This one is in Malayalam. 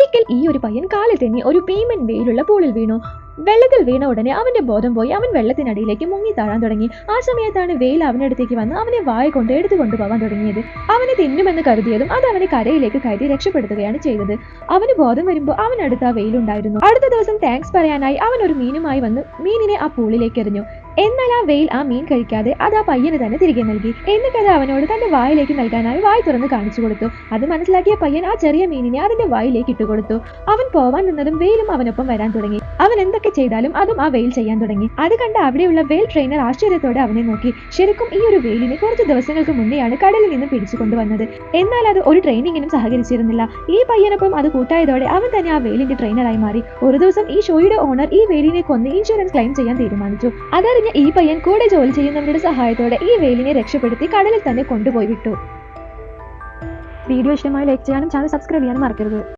ഒരിക്കൽ ഈ ഒരു പയ്യൻ കാലിൽ തെന്നി ഒരു ഭീമൻ വെയിലുള്ള പൂളിൽ വീണു. വെള്ളത്തിൽ വീണ ഉടനെ അവന്റെ ബോധം പോയി അവൻ വെള്ളത്തിനടിയിലേക്ക് മുങ്ങി താഴാൻ തുടങ്ങി. ആ സമയത്താണ് വെയിൽ അവന്റെ അടുത്തേക്ക് വന്ന് അവനെ വായ കൊണ്ട് എടുത്തു കൊണ്ടുപോകാൻ തുടങ്ങിയത്. അവനെ തിന്നുമെന്ന് കരുതിയതും അത് അവനെ കരയിലേക്ക് കയറ്റി രക്ഷപ്പെടുത്തുകയാണ് ചെയ്തത്. അവന് ബോധം വരുമ്പോൾ അവനടുത്ത് ആ വെയിലുണ്ടായിരുന്നു. അടുത്ത ദിവസം താങ്ക്സ് പറയാനായി അവൻ ഒരു മീനുമായി വന്ന് മീനിനെ ആ പൂളിലേക്ക് എറിഞ്ഞു. എന്നാൽ ആ വെയിൽ ആ മീൻ കഴിക്കാതെ അത് ആ പയ്യന് തന്നെ തിരികെ നൽകി. എന്നിട്ട് അത് അവനോട് തന്റെ വായിലേക്ക് നൽകാനായി വായി തുറന്ന് കാണിച്ചു കൊടുത്തു. അത് മനസ്സിലാക്കിയ പയ്യൻ ആ ചെറിയ മീനിനെ അതിന്റെ വായിലേക്ക് ഇട്ടുകൊടുത്തു. അവൻ പോവാൻ നിന്നതും വെയിലും അവനൊപ്പം വരാൻ തുടങ്ങി. അവൻ എന്തൊക്കെ ചെയ്താലും അതും ആ വെയിൽ ചെയ്യാൻ തുടങ്ങി. അത് കണ്ട് അവിടെയുള്ള വെയിൽ ട്രെയിനർ ആശ്ചര്യത്തോടെ അവനെ നോക്കി. ശരിക്കും ഈ ഒരു വെയിലിനെ കുറച്ച് ദിവസങ്ങൾക്ക് മുന്നെയാണ് കടലിൽ നിന്ന് പിടിച്ചു കൊണ്ടുവന്നത്. എന്നാൽ അത് ഒരു ട്രെയിനിങ്ങിനും സഹകരിച്ചിരുന്നില്ല. ഈ പയ്യനൊപ്പം അത് കൂട്ടായതോടെ അവൻ തന്നെ ആ വെയിലിന്റെ ട്രെയിനറായി മാറി. ഒരു ദിവസം ഈ ഷോയുടെ ഓണർ ഈ വെയിലിനെ കൊന്ന് ഇൻഷുറൻസ് ക്ലെയിം ചെയ്യാൻ തീരുമാനിച്ചു. അതറിഞ്ഞ ഈ പയ്യൻ കൂടെ ജോലി ചെയ്യുന്നവരുടെ സഹായത്തോടെ ഈ വെയിലിനെ രക്ഷപ്പെടുത്തി കടലിൽ തന്നെ കൊണ്ടുപോയി വിട്ടു. വീഡിയോ ഇഷ്ടമായി ലൈക്ക് ചെയ്യാനും ചാനൽ സബ്സ്ക്രൈബ് ചെയ്യാനും മറക്കരുത്.